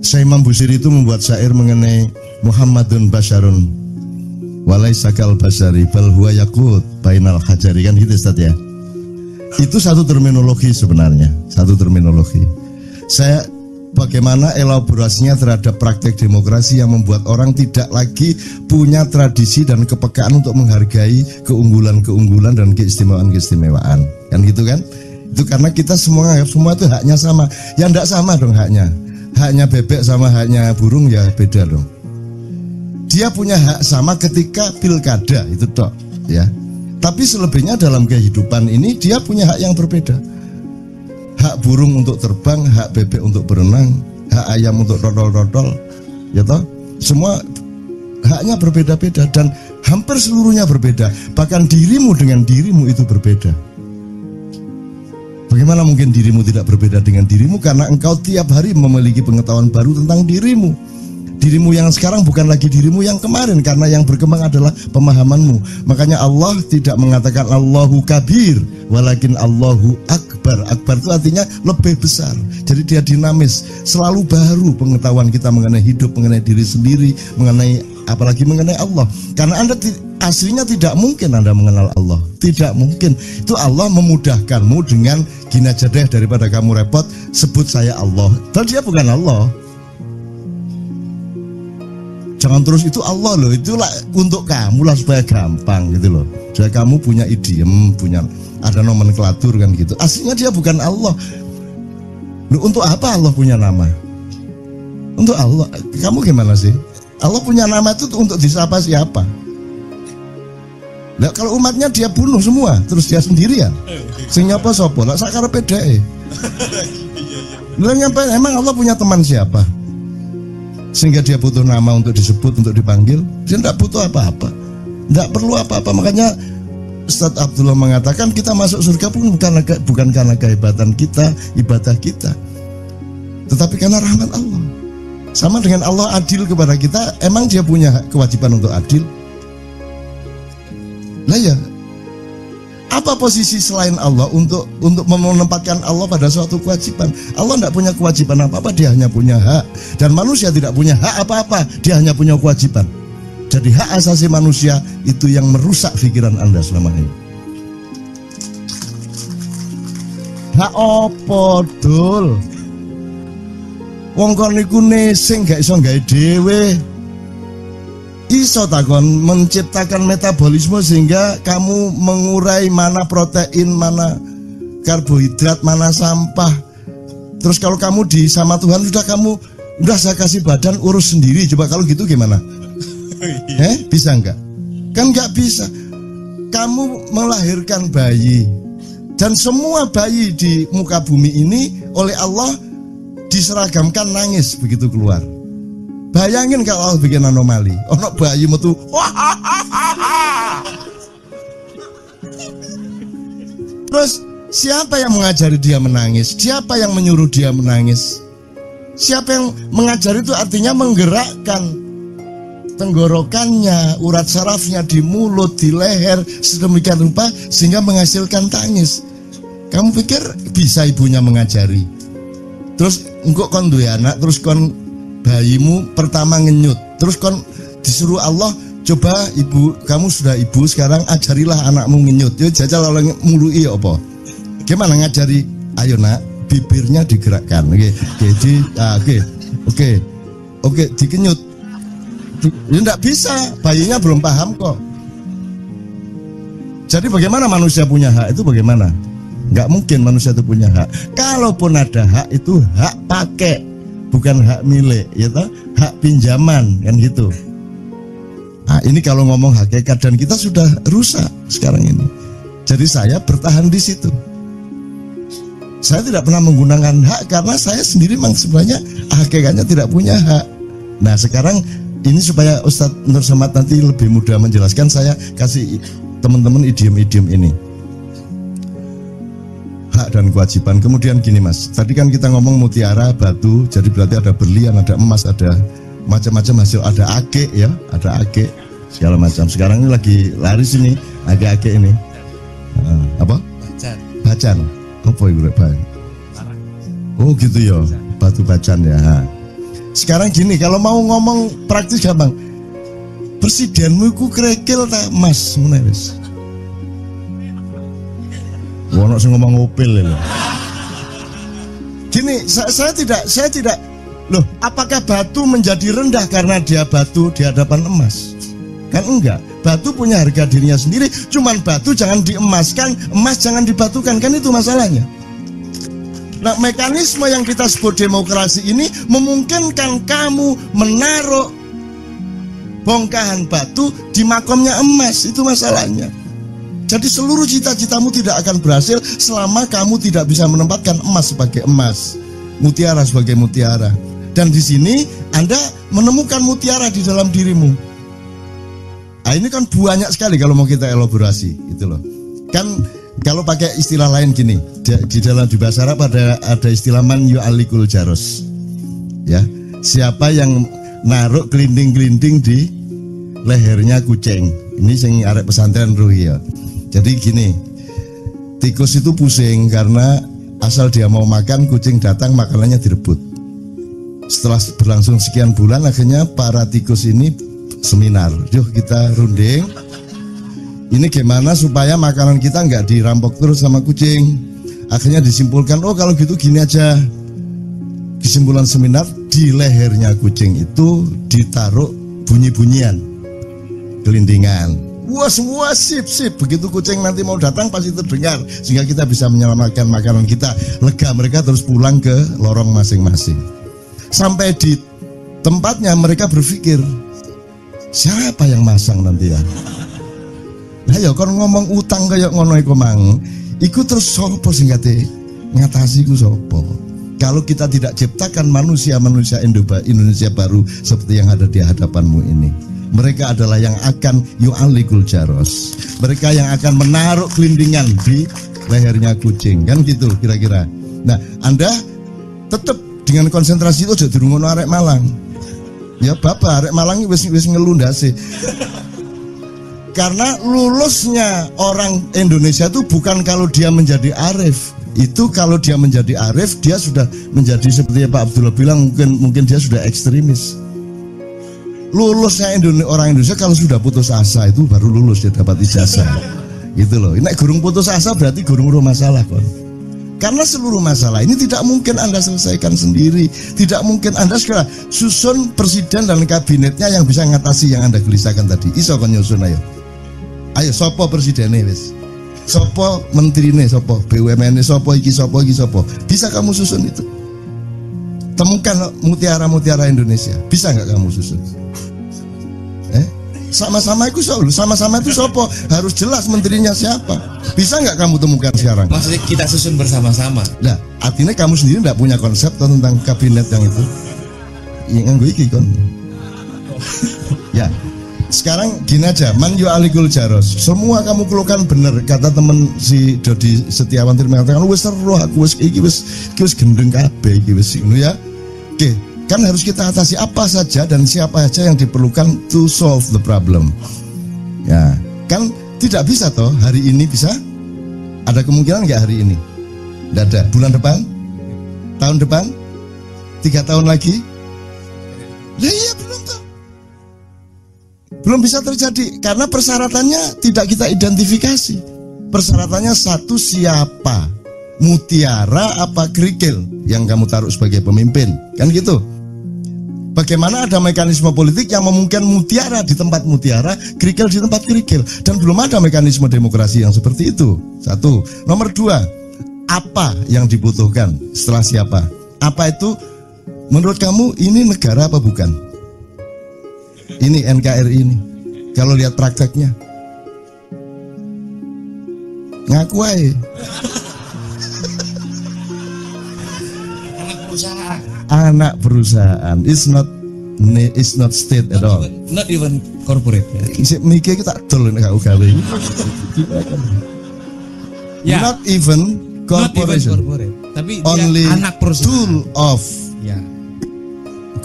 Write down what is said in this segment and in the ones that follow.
Syekh Imam Busiri itu membuat syair mengenai Muhammadun Basyarun walaisa kal basyari bal huwa yaqut bainal hajari, kan gitu Ustaz ya. Itu satu terminologi sebenarnya, satu terminologi. Saya bagaimana elaborasinya terhadap praktek demokrasi yang membuat orang tidak lagi punya tradisi dan kepekaan untuk menghargai keunggulan-keunggulan dan keistimewaan-keistimewaan, kan gitu kan? Itu karena kita semua itu haknya sama. Ya enggak sama dong haknya. Haknya bebek sama haknya burung ya beda dong. Dia punya hak sama ketika pilkada itu toh, ya. Tapi selebihnya dalam kehidupan ini dia punya hak yang berbeda. Hak burung untuk terbang, hak bebek untuk berenang, hak ayam untuk dodol-dodol, ya toh. Semua haknya berbeda-beda dan hampir seluruhnya berbeda. Bahkan dirimu dengan dirimu itu berbeda. Bagaimana mungkin dirimu tidak berbeda dengan dirimu? Karena engkau tiap hari memiliki pengetahuan baru tentang dirimu. Dirimu yang sekarang bukan lagi dirimu yang kemarin, karena yang berkembang adalah pemahamanmu. Makanya Allah tidak mengatakan Allahu kabir, walakin Allahu akbar. Akbar itu artinya lebih besar. Jadi dia dinamis, selalu baru pengetahuan kita mengenai hidup, mengenai diri sendiri, mengenai apalagi mengenai Allah. Karena Anda aslinya tidak mungkin Anda mengenal Allah. Tidak mungkin. Itu Allah memudahkanmu dengan gini aja deh, daripada kamu repot sebut saya Allah. Padahal dia bukan Allah. Jangan terus itu Allah loh, itulah untuk kamu lah supaya gampang gitu loh. Supaya kamu punya idiom, punya ada nomenklatur kan gitu. Aslinya dia bukan Allah. Loh, untuk apa Allah punya nama? Untuk Allah. Kamu gimana sih? Allah punya nama itu untuk disapa siapa? Nah, kalau umatnya dia bunuh semua, terus dia sendirian. Sing nyapa sapa? Lah sakarepe dhek. Lah emang Allah punya teman siapa? Sehingga dia butuh nama untuk disebut, untuk dipanggil. Dia tidak butuh apa-apa, tidak perlu apa-apa. Makanya Ustadz Abdullah mengatakan kita masuk surga bukan karena kehebatan kita, ibadah kita, tetapi karena rahmat Allah. Sama dengan Allah adil kepada kita. Emang dia punya kewajiban untuk adil? Nah ya, apa posisi selain Allah untuk menempatkan Allah pada suatu kewajiban? Allah tidak punya kewajiban apa-apa, dia hanya punya hak. Dan manusia tidak punya hak apa-apa, dia hanya punya kewajiban. Jadi hak asasi manusia itu yang merusak pikiran Anda selama ini. Hak opo dul? Wong kon niku nesing gak iso gawe dhewe. Iso takon menciptakan metabolisme sehingga kamu mengurai mana protein, mana karbohidrat, mana sampah. Terus kalau kamu sama Tuhan udah saya kasih badan urus sendiri. Coba kalau gitu gimana? Bisa enggak? Kan enggak bisa. Kamu melahirkan bayi dan semua bayi di muka bumi ini oleh Allah diseragamkan nangis begitu keluar. Bayangin kalau Allah bikin anomali, ono bayi metu, terus siapa yang mengajari dia menangis? Siapa yang menyuruh dia menangis? Siapa yang mengajari itu artinya menggerakkan tenggorokannya, urat sarafnya di mulut, di leher, sedemikian rupa sehingga menghasilkan tangis. Kamu pikir bisa ibunya mengajari? Terus engkau kon duwe anak, terus kon bayimu pertama ngenyut, terus kon disuruh Allah, coba ibu, kamu sudah ibu sekarang ajarilah anakmu ngenyut. Yo jajal oleh mului apa? Gimana ngajari? Ayo nak, bibirnya digerakkan. Oke, dikenyut. Ya enggak bisa, bayinya belum paham kok. Jadi bagaimana manusia punya hak itu bagaimana? Enggak mungkin manusia itu punya hak. Kalaupun ada hak itu hak pakai, bukan hak milik, ya toh? Hak pinjaman kan gitu. Nah, ini kalau ngomong hakikat dan kita sudah rusak sekarang ini. Jadi saya bertahan di situ. Saya tidak pernah menggunakan hak karena saya sendiri memang sebenarnya hakikatnya tidak punya hak. Nah, sekarang ini supaya Ustadz Nur Samad nanti lebih mudah menjelaskan, saya kasih teman-teman idiom-idiom ini. Hak dan kewajiban. Kemudian gini mas, tadi kan kita ngomong mutiara, batu, jadi berarti ada berlian, ada emas, ada macam-macam hasil, ada ake ya, ada ake segala macam. Sekarang ini lagi laris ini ake-ake ini. Apa? Bacan. Apa itu Pak? Oh gitu ya, batu bacan ya. Sekarang gini, kalau mau ngomong praktis gampang. Presidenmu ku krekil ta Mas, ngono wis. Wono sing ngomong opil lho. Gini, saya tidak loh, apakah batu menjadi rendah karena dia batu di hadapan emas? Kan enggak. Batu punya harga dirinya sendiri, cuman batu jangan diemaskan, emas jangan dibatukan, kan itu masalahnya. Nah, mekanisme yang kita sebut demokrasi ini memungkinkan kamu menaruh bongkahan batu di makomnya emas, itu masalahnya. Jadi seluruh cita-citamu tidak akan berhasil selama kamu tidak bisa menempatkan emas sebagai emas, mutiara sebagai mutiara. Dan di sini Anda menemukan mutiara di dalam dirimu. Nah, ini kan banyak sekali kalau mau kita elaborasi, gitu loh. Kan kalau pakai istilah lain gini, di dalam di bahasa Arab ada istilah man yu'alikul jaros. Ya, siapa yang naruh kelinding-kelinding di lehernya kucing. Ini sing arek pesantren Ruhi ya. Jadi gini, tikus itu pusing karena asal dia mau makan, kucing datang makanannya direbut. Setelah berlangsung sekian bulan, akhirnya para tikus ini seminar. Yuk kita runding. Ini gimana supaya makanan kita nggak dirampok terus sama kucing. Akhirnya disimpulkan, oh kalau gitu gini aja. Kesimpulan seminar, di lehernya kucing itu ditaruh bunyi-bunyian, gelindingan. Wah, semua sip. Begitu kucing nanti mau datang pasti terdengar, sehingga kita bisa menyelamatkan makanan kita. Lega, mereka terus pulang ke lorong masing-masing. Sampai di tempatnya mereka berpikir, siapa yang masang nanti ya? Nah ya kon ngomong utang kayak ngono iku mang, iku terus sopo sing kate ngatasi ku sopo? Kalau kita tidak ciptakan manusia-manusia Indonesia baru seperti yang ada di hadapanmu ini, mereka adalah yang akan yu'alikul jaros. Mereka yang akan menaruh kelindingan di lehernya kucing, kan gitu kira-kira. Nah, Anda tetap dengan konsentrasi itu aja dirungono arek Malang. Ya bapak, arek Malang wis ngelundase. Karena lulusnya orang Indonesia itu bukan kalau dia menjadi arif. Itu kalau dia menjadi arif, dia sudah menjadi seperti Pak Abdullah bilang, mungkin dia sudah ekstremis. Lulusnya orang Indonesia kalau sudah putus asa itu baru lulus, dia dapat ijazah. Gitu loh. Ini gurung putus asa berarti gurung masalah kon. Karena seluruh masalah ini tidak mungkin Anda selesaikan sendiri. Tidak mungkin Anda segera susun presiden dan kabinetnya yang bisa mengatasi yang Anda gelisahkan tadi. Iso kon nyusun ayo. Ayo sopo presidennya wis. Sopo menterine, sopo BUMN, sopo iki. Bisa kamu susun itu? Temukan mutiara-mutiara Indonesia. Bisa nggak kamu susun? Sama-sama itu sopo? Harus jelas menterinya siapa. Bisa nggak kamu temukan sekarang? Maksudnya kita susun bersama-sama. Nah, artinya kamu sendiri nggak punya konsep tentang kabinet yang itu. Yang gue iki kon. Ya. Sekarang gini aja, man yu'alikul jaros. Semua kamu keluhkan bener. Kata temen si Dodi Setiawan tadi mengatakan, wis seru aku wis gendeng kabeh iki wis ngono ya. Oke, kan harus kita atasi apa saja dan siapa saja yang diperlukan to solve the problem. Ya, kan tidak bisa toh hari ini bisa? Ada kemungkinan nggak hari ini? Nggak ada. Bulan depan? Tahun depan? 3 tahun lagi? Ya iya belum toh. Belum bisa terjadi karena persyaratannya tidak kita identifikasi. Persyaratannya satu, siapa? Mutiara apa kerikil yang kamu taruh sebagai pemimpin? Kan gitu. Bagaimana ada mekanisme politik yang memungkinkan mutiara di tempat mutiara, kerikil di tempat kerikil. Dan belum ada mekanisme demokrasi yang seperti itu. Satu. Nomor 2, apa yang dibutuhkan setelah siapa? Apa itu? Menurut kamu ini negara apa bukan? Ini NKRI ini. Kalau lihat prakteknya, ngaku aja. Anak perusahaan. It's not state at all. Not even corporate. Mikir kita tol nek gak gawe. Not even corporation. Tapi only anak perusahaan. Tool of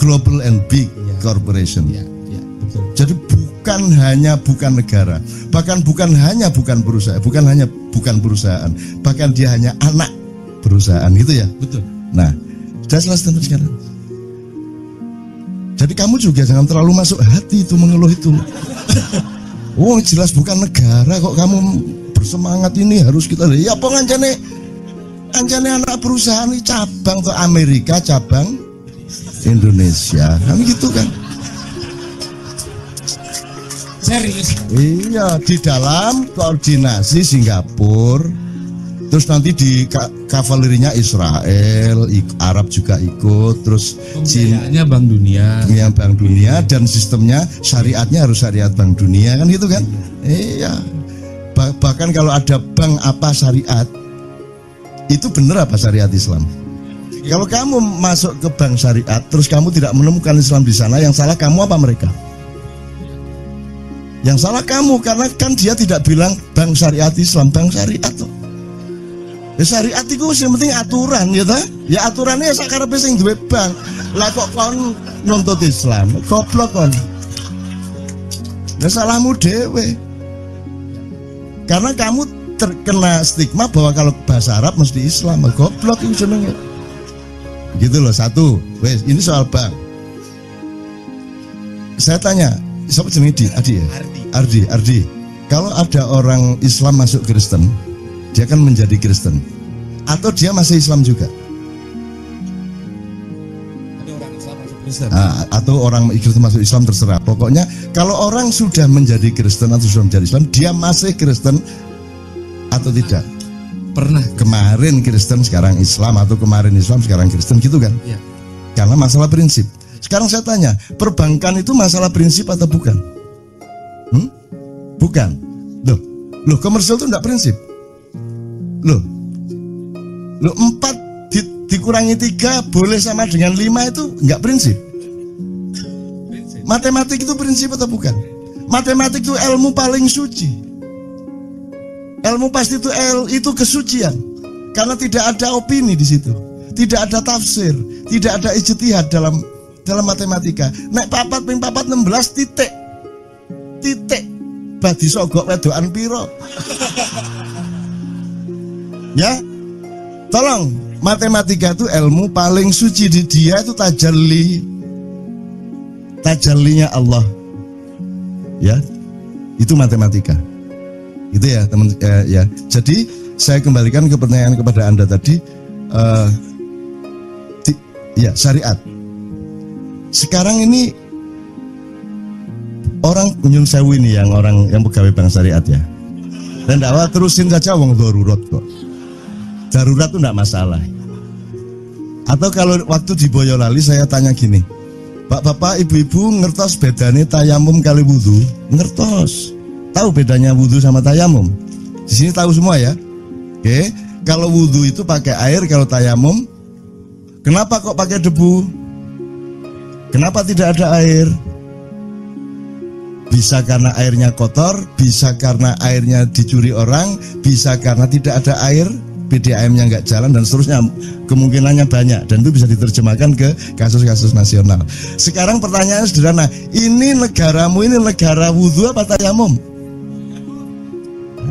global and big corporation. Betul. Jadi bukan negara, bahkan bukan hanya bukan perusahaan, bahkan dia hanya anak perusahaan gitu ya. Betul. Nah, sudah selesai sekarang. Jadi kamu juga jangan terlalu masuk hati itu mengeluh itu. Oh jelas bukan negara kok kamu bersemangat ini harus kita. Ya apa ngancane anak perusahaan ini cabang ke Amerika, cabang Indonesia, kan gitu kan? Serius? Iya, di dalam koordinasi Singapura, terus nanti di kavalerinya Israel, Arab juga ikut, terus Pembiayaannya Bank Dunia. yang Bank Dunia dan sistemnya syariatnya harus syariat Bank Dunia kan gitu kan? Iya. Bahkan kalau ada bank apa syariat, itu benar apa syariat Islam? Kalau kamu masuk ke bank syariat, terus kamu tidak menemukan Islam di sana, yang salah kamu apa mereka? Yang salah kamu, karena kan dia tidak bilang bank syariat Islam, bank syariat tuh. Ya syariat itu yang penting aturan ya ta? Ya aturannya sakarepe sing duwe bank. Lah kok kon nuntut Islam, goblok kon. Ya salahmu dhewe. Karena kamu terkena stigma bahwa kalau bahasa Arab mesti Islam, goblok itu jenenge. Gitu loh, satu. Wes, ini soal bank. Saya tanya, siapa jenenge Adi ya? Ardi. Kalau ada orang Islam masuk Kristen, dia kan menjadi Kristen. Atau dia masih Islam juga? Ada orang Islam masuk Kristen. Atau orang Kristen masuk Islam, terserah. Pokoknya kalau orang sudah menjadi Kristen atau sudah menjadi Islam, dia masih Kristen atau tidak? Pernah. Kemarin Kristen sekarang Islam, atau kemarin Islam sekarang Kristen, gitu kan? Iya. Karena masalah prinsip. Sekarang saya tanya, perbankan itu masalah prinsip atau bukan? Bukan. Loh komersial itu enggak prinsip. Loh 4 dikurangi 3 boleh sama dengan 5 itu enggak prinsip. Matematik itu prinsip atau bukan? Matematik itu ilmu paling suci. Ilmu pasti itu kesucian. Karena tidak ada opini di situ. Tidak ada tafsir, tidak ada ijtihad dalam matematika. Nek 4 ping 4 16 titik. Badi sogok wedokan piro? Ya. Tolong, matematika itu ilmu paling suci, di dia itu tajallinya Allah. Ya. Itu matematika. Itu ya, teman ya. Jadi saya kembalikan ke pertanyaan kepada Anda tadi, ya, syariat. Sekarang ini orang nyun sewu ini yang pegawai bank syariat ya. Dan dakwah terusin saja wong darurat kok. Darurat itu enggak masalah. Atau kalau waktu di Boyolali saya tanya gini, Bapak, Ibu-ibu ngertos bedanya tayamum kali wudu? Ngertos. Tahu bedanya wudu sama tayamum? Di sini tahu semua ya. Oke, kalau wudu itu pakai air, kalau tayamum kenapa kok pakai debu? Kenapa tidak ada air? Bisa karena airnya kotor, bisa karena airnya dicuri orang, bisa karena tidak ada air, PDAM-nya nggak jalan, dan seterusnya. Kemungkinannya banyak, dan itu bisa diterjemahkan ke kasus-kasus nasional. Sekarang pertanyaannya sederhana, ini negaramu ini negara wudhu apa tayamum?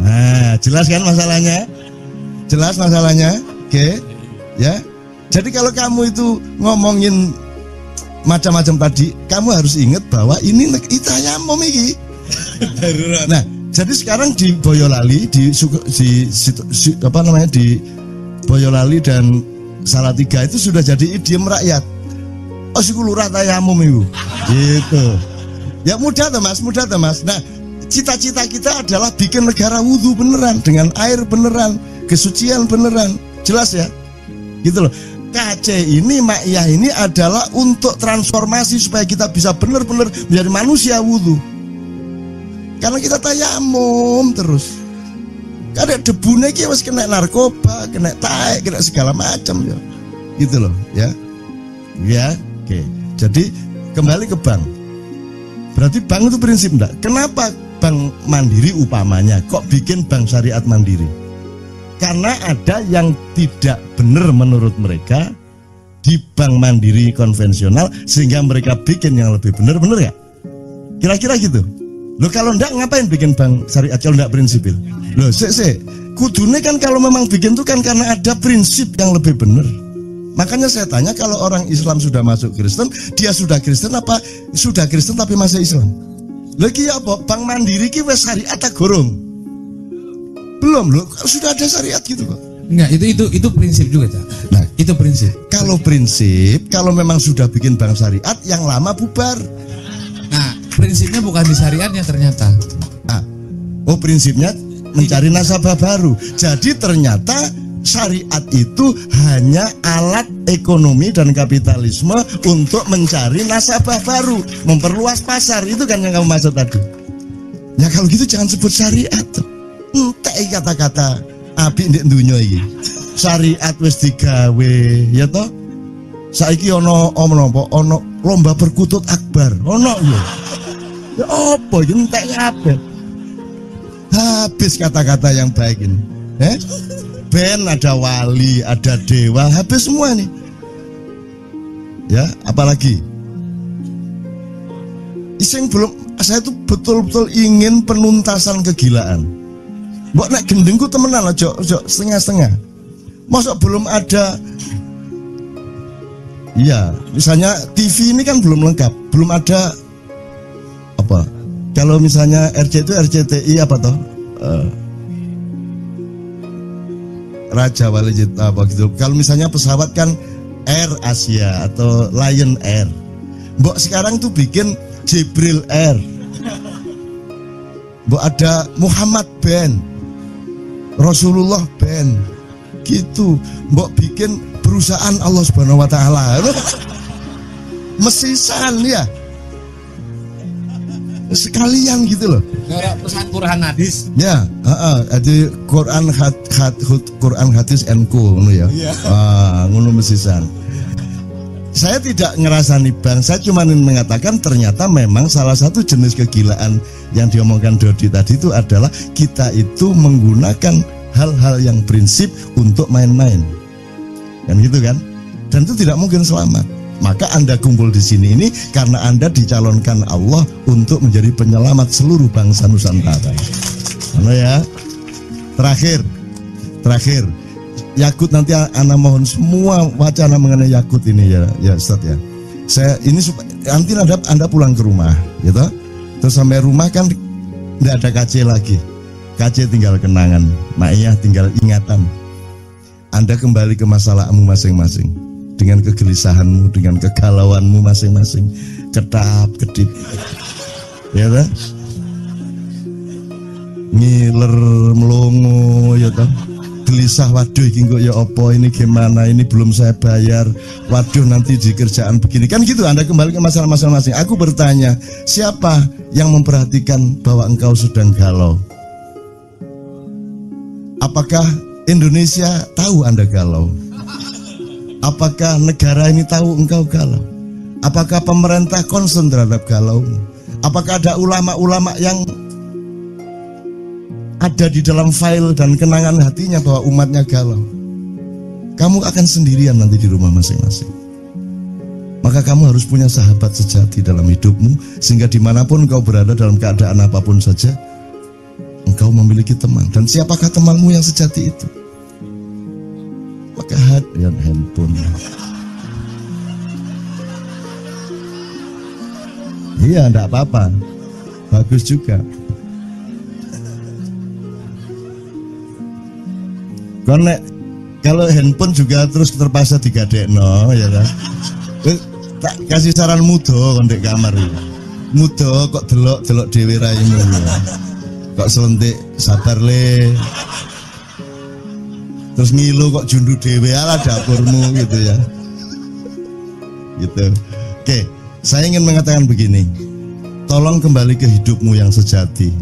Nah, jelas kan masalahnya? Jelas masalahnya? Oke, ya. Jadi kalau kamu itu ngomongin macam-macam tadi, kamu harus ingat bahwa ini tayamum iki. Nah, jadi sekarang di Boyolali, di Boyolali dan Salatiga itu sudah jadi idiom rakyat. Oh, siku lurah tayamum itu. Gitu. Ya mudah tuh Mas. Nah, cita-cita kita adalah bikin negara wudhu beneran, dengan air beneran, kesucian beneran. Jelas ya? Gitu loh. KC ini, Ma'iyah ini adalah untuk transformasi supaya kita bisa benar-benar menjadi manusia wudhu. Karena kita tayamum terus. Karena debunya kita harus kena narkoba, kena taek, kena segala macam ya. Gitu loh, ya. Ya, oke. Jadi kembali ke bank. Berarti bank itu prinsip enggak? Kenapa bank mandiri upamanya kok bikin bank syariat mandiri? Karena ada yang tidak benar menurut mereka di bank mandiri konvensional, sehingga mereka bikin yang lebih benar ya? Kira-kira gitu. Loh kalau enggak ngapain bikin bank syariat kalau enggak prinsipil? Loh kudune kan kalau memang bikin itu kan karena ada prinsip yang lebih benar. Makanya saya tanya, kalau orang Islam sudah masuk Kristen, dia sudah Kristen apa sudah Kristen tapi masih Islam? Lagi apa? Bank Mandiri ki wis syariat ta gorong? Belum loh, sudah ada syariat gitu kok. Enggak, itu prinsip juga, Cak. Nah, itu prinsip. Kalau prinsip, kalau memang sudah bikin bank syariat, yang lama bubar. Nah, prinsipnya bukan di syariatnya ternyata. Prinsipnya mencari nasabah baru. Jadi ternyata syariat itu hanya alat ekonomi dan kapitalisme untuk mencari nasabah baru, memperluas pasar. Itu kan yang kamu maksud tadi. Ya kalau gitu jangan sebut syariat. Entek kata-kata apik ndek donya iki. Syariat wis digawe, ya toh? Saiki ono lomba perkutut akbar. Ono ya. Ya apa iki entek apa? Habis kata-kata yang baik ini. Ben ada wali, ada dewa, habis semua nih. Ya, apalagi? Saya tuh betul-betul ingin penuntasan kegilaan. Mbok nek gendengku temenan aja setengah-setengah. Masa belum ada? Iya, misalnya TV ini kan belum lengkap, belum ada apa? Kalau misalnya RC itu RCTI apa toh? Raja Wali apa gitu. Kalau misalnya pesawat kan Air Asia atau Lion Air. Mbok sekarang tuh bikin Jibril Air. Mbok ada Muhammad Band, Rasulullah Band, gitu. Mbok bikin perusahaan Allah Subhanahu Wa Taala. Mesisan ya. Sekalian gitu loh. Kayak pesan Quran hadis. Ya, ada Quran hadis and cool ngono ya. Ngono mesisan. Saya tidak ngerasani bang, saya cuma ingin mengatakan ternyata memang salah satu jenis kegilaan yang diomongkan Dodi tadi itu adalah kita itu menggunakan hal-hal yang prinsip untuk main-main. Kan gitu kan? Dan itu tidak mungkin selamat. Maka Anda kumpul di sini ini karena Anda dicalonkan Allah untuk menjadi penyelamat seluruh bangsa Nusantara. Mana ya? Terakhir, Yakut nanti Ana mohon semua wacana mengenai Yakut ini ya Ustaz ya. Saya ini nanti Anda pulang ke rumah, gitu. Terus sampai rumah kan tidak ada KC lagi. KC tinggal kenangan, Maiyah tinggal ingatan. Anda kembali ke masalahmu masing-masing, dengan kegelisahanmu, dengan kegalauanmu masing-masing, kedip, ya kan? Ngiler melongo, ya kan? Gelisah, waduh, ini kok ya opo, ini gimana, ini belum saya bayar, waduh nanti di kerjaan begini, kan gitu. Anda kembali ke masalah masing-masing. Aku bertanya, siapa yang memperhatikan bahwa engkau sedang galau? Apakah Indonesia tahu Anda galau? Apakah negara ini tahu engkau galau? Apakah pemerintah concern terhadap galaumu? Apakah ada ulama-ulama yang ada di dalam file dan kenangan hatinya bahwa umatnya galau? Kamu akan sendirian nanti di rumah masing-masing. Maka kamu harus punya sahabat sejati dalam hidupmu, sehingga dimanapun engkau berada dalam keadaan apapun saja, engkau memiliki teman. Dan siapakah temanmu yang sejati itu? Maka hadiah handphone. Iya, enggak apa-apa. Bagus juga. Konek kalau handphone juga terus terpaksa digadekno, ya kan? Tak kasih saran mudo kon ndek kamar iki. Mudo kok delok dhewe raimu. Kok selentik sabar le. Terus ngilu kok jundu dhewe ala dapurmu gitu ya. Gitu. Oke, saya ingin mengatakan begini. Tolong kembali ke hidupmu yang sejati.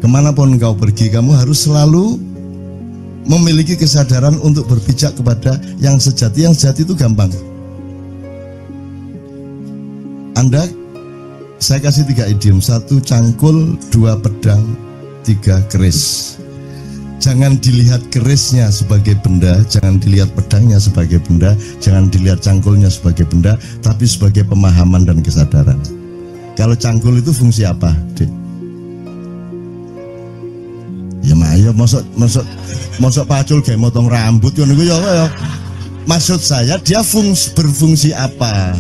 Kemanapun engkau pergi, kamu harus selalu memiliki kesadaran untuk berpijak kepada yang sejati. Yang sejati itu gampang. Saya kasih 3 idiom. 1 cangkul, 2 pedang, 3 keris. Jangan dilihat kerisnya sebagai benda, jangan dilihat pedangnya sebagai benda, jangan dilihat cangkulnya sebagai benda, tapi sebagai pemahaman dan kesadaran. Kalau cangkul itu fungsi apa, Dek? Ya mosok pacul kayak motong rambut ngono iku ya Maksud saya dia berfungsi apa?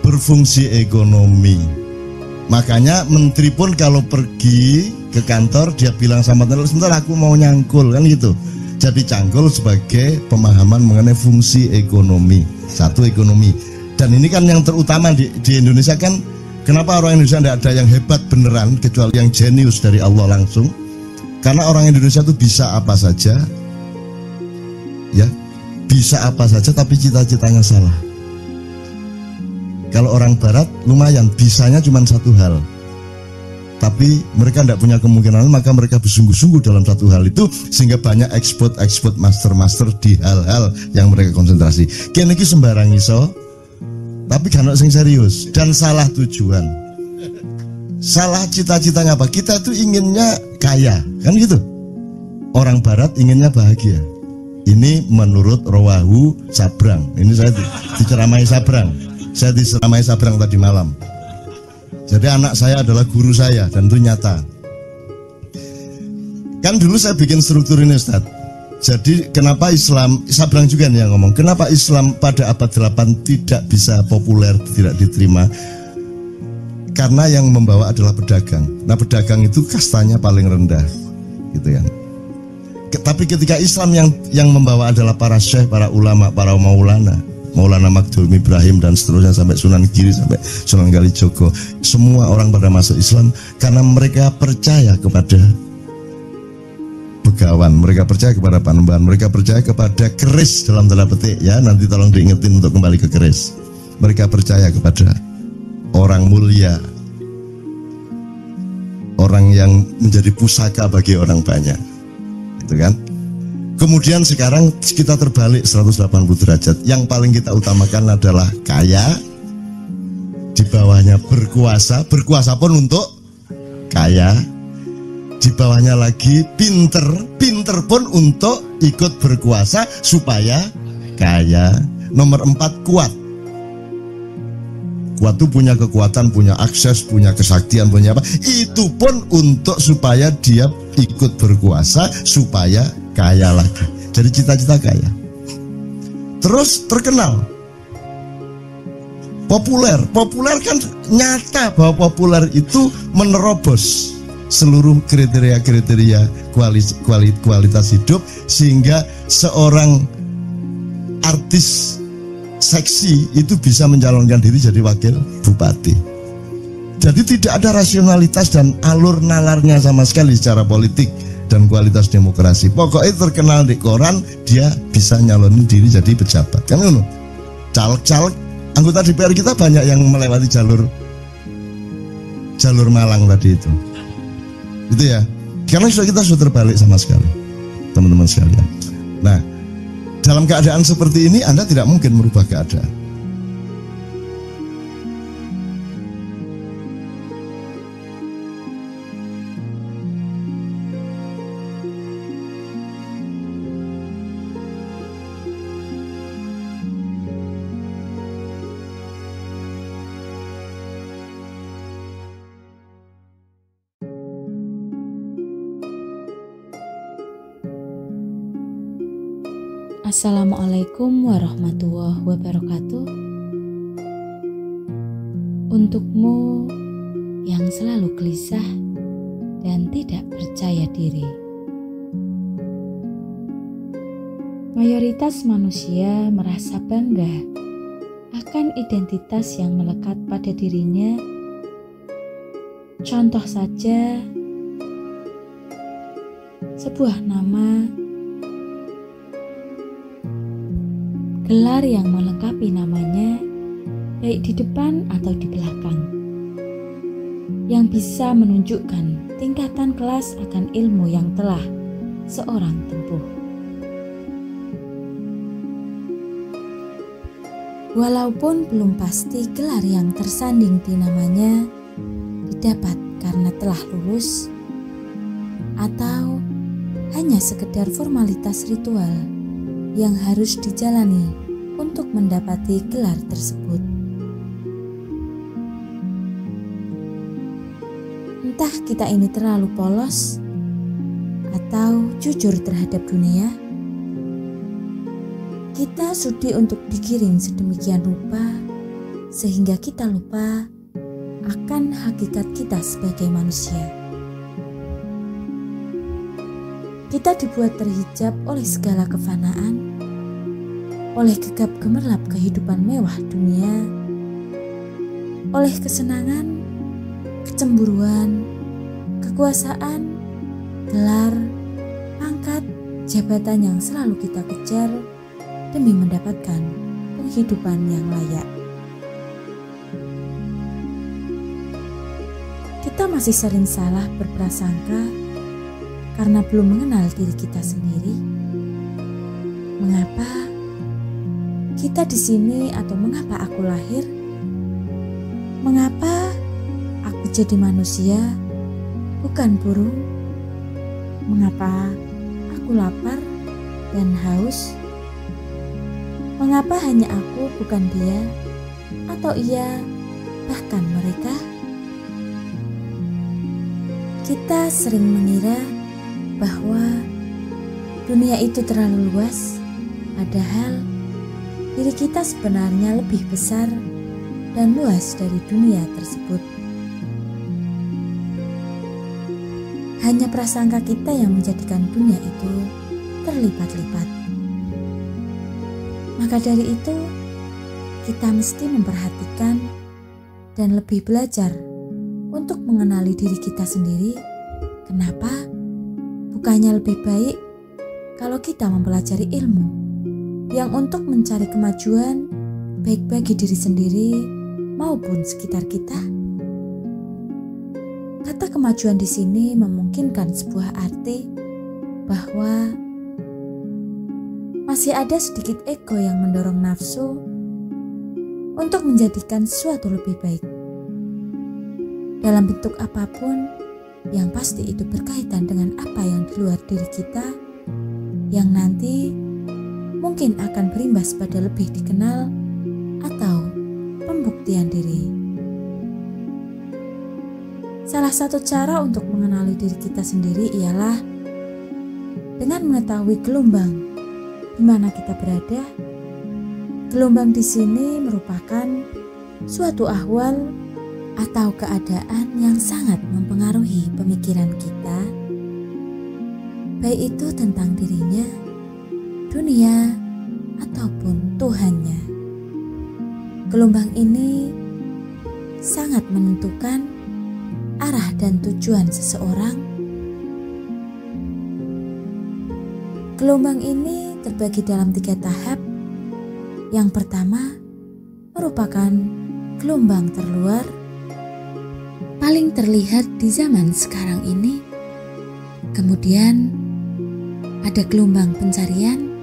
Berfungsi ekonomi. Makanya menteri pun kalau pergi ke kantor dia bilang sama tenaga, sebentar aku mau nyangkul, kan gitu. Jadi cangkul sebagai pemahaman mengenai fungsi ekonomi. Satu, ekonomi. Dan ini kan yang terutama di Indonesia kan, kenapa orang Indonesia tidak ada yang hebat beneran kecuali yang jenius dari Allah langsung? Karena orang Indonesia itu bisa apa saja, ya, bisa apa saja tapi cita-citanya salah. Kalau orang Barat lumayan, bisanya cuma satu hal, tapi mereka tidak punya kemungkinan, maka mereka bersungguh-sungguh dalam satu hal itu, sehingga banyak ekspor master di hal-hal yang mereka konsentrasi. Kini sembarang iso, tapi kan sing serius dan salah tujuan, salah cita-citanya apa? Kita tuh inginnya kaya, kan gitu. Orang Barat inginnya bahagia. Ini menurut Rawahu Sabrang. Ini saya diceramai Sabrang. Saya diceramai Sabrang tadi malam. Jadi anak saya adalah guru saya dan itu nyata. Kan dulu saya bikin struktur ini, Ustaz. Jadi kenapa Islam, Sabrang juga nih yang ngomong, kenapa Islam pada abad 8 tidak bisa populer, tidak diterima? Karena yang membawa adalah pedagang. Nah, pedagang itu kastanya paling rendah, gitu kan. Tapi ketika Islam yang membawa adalah para syekh, para ulama, para maulana, Maulana Magdum Ibrahim dan seterusnya sampai Sunan Giri, sampai Sunan Kalijogo, semua orang pada masuk Islam karena mereka percaya kepada Begawan, mereka percaya kepada Panembahan, mereka percaya kepada keris dalam tanda petik, ya, nanti tolong diingetin untuk kembali ke keris. Mereka percaya kepada orang mulia, orang yang menjadi pusaka bagi orang banyak, gitu kan. Kemudian sekarang kita terbalik 180 derajat. Yang paling kita utamakan adalah kaya, di bawahnya berkuasa, berkuasa pun untuk kaya, di bawahnya lagi pinter, pinter pun untuk ikut berkuasa supaya kaya. Nomor 4, kuat. Kuat itu punya kekuatan, punya akses, punya kesaktian, punya apa, itu pun untuk supaya dia ikut berkuasa supaya kaya lagi. Jadi cita-cita kaya. Terus terkenal, populer. Populer kan nyata bahwa populer itu menerobos seluruh kriteria-kriteria kualitas hidup, sehingga seorang artis seksi itu bisa mencalonkan diri jadi wakil bupati. Jadi tidak ada rasionalitas dan alur nalarnya sama sekali secara politik dan kualitas demokrasi. Pokoknya terkenal di koran, dia bisa nyalonin diri jadi pejabat. Kan ngono. Caleg-caleg anggota DPR kita banyak yang melewati jalur Malang tadi itu. Gitu ya. Karena kita sudah terbalik sama sekali, teman-teman sekalian. Nah, dalam keadaan seperti ini Anda tidak mungkin merubah keadaan. Assalamualaikum warahmatullahi wabarakatuh. Untukmu yang selalu gelisah dan tidak percaya diri. Mayoritas manusia merasa bangga akan identitas yang melekat pada dirinya. Contoh saja, sebuah nama, gelar yang melengkapi namanya, baik di depan atau di belakang, yang bisa menunjukkan tingkatan kelas akan ilmu yang telah seorang tempuh. Walaupun belum pasti gelar yang tersanding di namanya didapat karena telah lulus, atau hanya sekedar formalitas ritual yang harus dijalani untuk mendapati gelar tersebut. Entah kita ini terlalu polos atau jujur terhadap dunia, Kita sudi untuk digiring sedemikian rupa sehingga kita lupa akan hakikat kita sebagai manusia. Kita dibuat terhijab oleh segala kefanaan, oleh gegap gemerlap kehidupan mewah dunia, oleh kesenangan, kecemburuan, kekuasaan, gelar, pangkat, jabatan yang selalu kita kejar demi mendapatkan penghidupan yang layak. Kita masih sering salah berprasangka karena belum mengenal diri kita sendiri. Mengapa kita di sini atau mengapa aku lahir? Mengapa aku jadi manusia, bukan burung? Mengapa aku lapar dan haus? Mengapa hanya aku, bukan dia, atau ia, bahkan mereka? Kita sering mengira bahwa dunia itu terlalu luas, padahal diri kita sebenarnya lebih besar dan luas dari dunia tersebut. Hanya prasangka kita yang menjadikan dunia itu terlipat-lipat. Maka dari itu, kita mesti memperhatikan dan lebih belajar untuk mengenali diri kita sendiri. Kenapa? Bukannya lebih baik kalau kita mempelajari ilmu yang untuk mencari kemajuan baik bagi diri sendiri maupun sekitar kita? Kata kemajuan di sini memungkinkan sebuah arti bahwa masih ada sedikit ego yang mendorong nafsu untuk menjadikan sesuatu lebih baik. Dalam bentuk apapun, yang pasti itu berkaitan dengan apa yang di luar diri kita, yang nanti mungkin akan berimbas pada lebih dikenal atau pembuktian diri. Salah satu cara untuk mengenali diri kita sendiri ialah dengan mengetahui gelombang di mana kita berada. Gelombang di sini merupakan suatu ahwal atau keadaan yang sangat mempengaruhi pemikiran kita, baik itu tentang dirinya, dunia, ataupun Tuhannya. Gelombang ini sangat menentukan arah dan tujuan seseorang. Gelombang ini terbagi dalam 3 tahap. Yang pertama merupakan gelombang terluar, paling terlihat di zaman sekarang ini. Kemudian ada gelombang pencarian,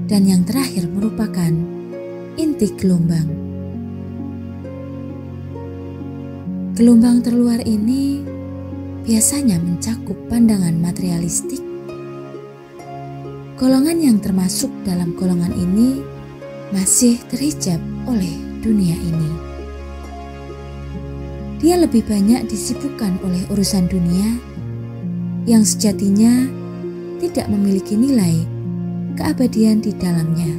dan yang terakhir merupakan inti gelombang. Gelombang terluar ini biasanya mencakup pandangan materialistik. Golongan yang termasuk dalam golongan ini masih terhijab oleh dunia ini. Dia lebih banyak disibukkan oleh urusan dunia yang sejatinya tidak memiliki nilai keabadian di dalamnya.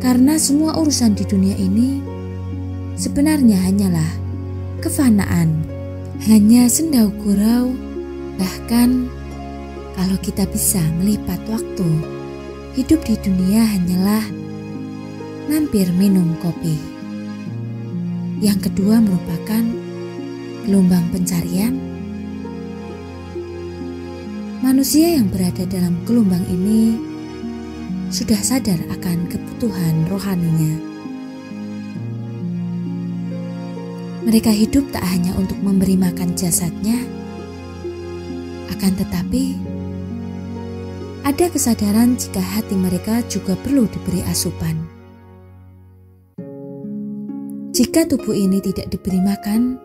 Karena semua urusan di dunia ini sebenarnya hanyalah kefanaan, hanya sendau gurau. Bahkan kalau kita bisa melipat waktu, hidup di dunia hanyalah mampir minum kopi. Yang kedua merupakan gelombang pencarian. Manusia yang berada dalam gelombang ini sudah sadar akan kebutuhan rohaninya. Mereka hidup tak hanya untuk memberi makan jasadnya, akan tetapi ada kesadaran jika hati mereka juga perlu diberi asupan. Jika tubuh ini tidak diberi makan,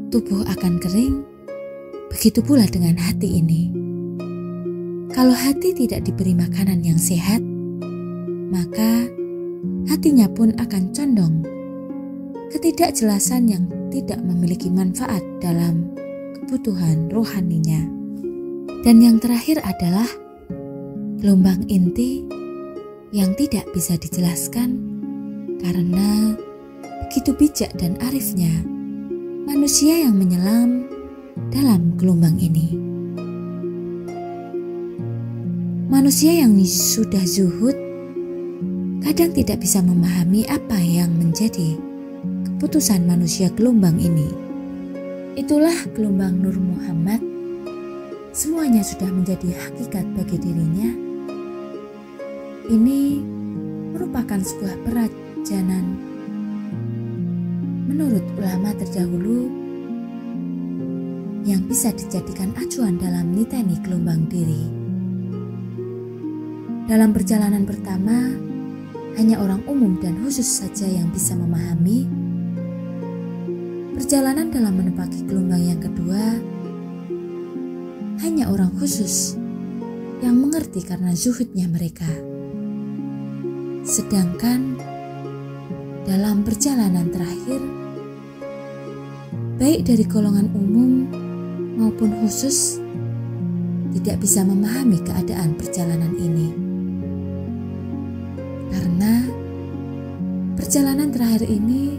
tubuh akan kering. Begitu pula dengan hati ini. Kalau hati tidak diberi makanan yang sehat, maka hatinya pun akan condong ketidakjelasan yang tidak memiliki manfaat dalam kebutuhan rohaninya. Dan yang terakhir adalah Gelombang inti yang tidak bisa dijelaskan karena begitu bijak dan arifnya manusia yang menyelam dalam gelombang ini. Manusia yang sudah zuhud kadang tidak bisa memahami apa yang menjadi keputusan manusia gelombang ini. Itulah gelombang Nur Muhammad. Semuanya sudah menjadi hakikat bagi dirinya. Ini merupakan sebuah perjalanan menurut ulama terdahulu yang bisa dijadikan acuan dalam niteni gelombang diri. Dalam perjalanan pertama, hanya orang umum dan khusus saja yang bisa memahami. Perjalanan dalam menepaki gelombang yang kedua, hanya orang khusus yang mengerti karena zuhudnya mereka. Sedangkan dalam perjalanan terakhir, baik dari golongan umum maupun khusus, tidak bisa memahami keadaan perjalanan ini. Karena perjalanan terakhir ini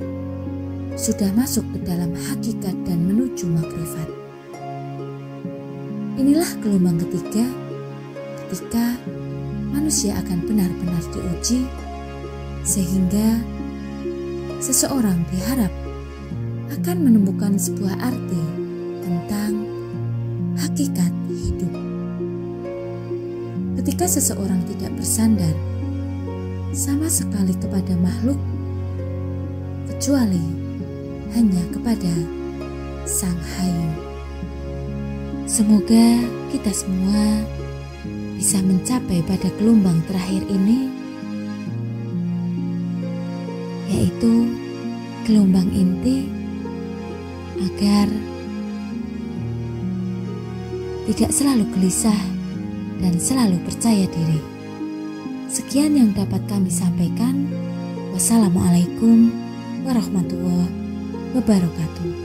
sudah masuk ke dalam hakikat dan menuju makrifat. Inilah gelombang ketiga ketika manusia akan benar-benar diuji sehingga seseorang diharap akan menemukan sebuah arti tentang hakikat hidup. Ketika seseorang tidak bersandar sama sekali kepada makhluk kecuali hanya kepada Sang Hayu. Semoga kita semua bisa mencapai pada gelombang terakhir ini, yaitu gelombang inti, agar tidak selalu gelisah dan selalu percaya diri. Sekian yang dapat kami sampaikan. Wassalamualaikum warahmatullahi wabarakatuh.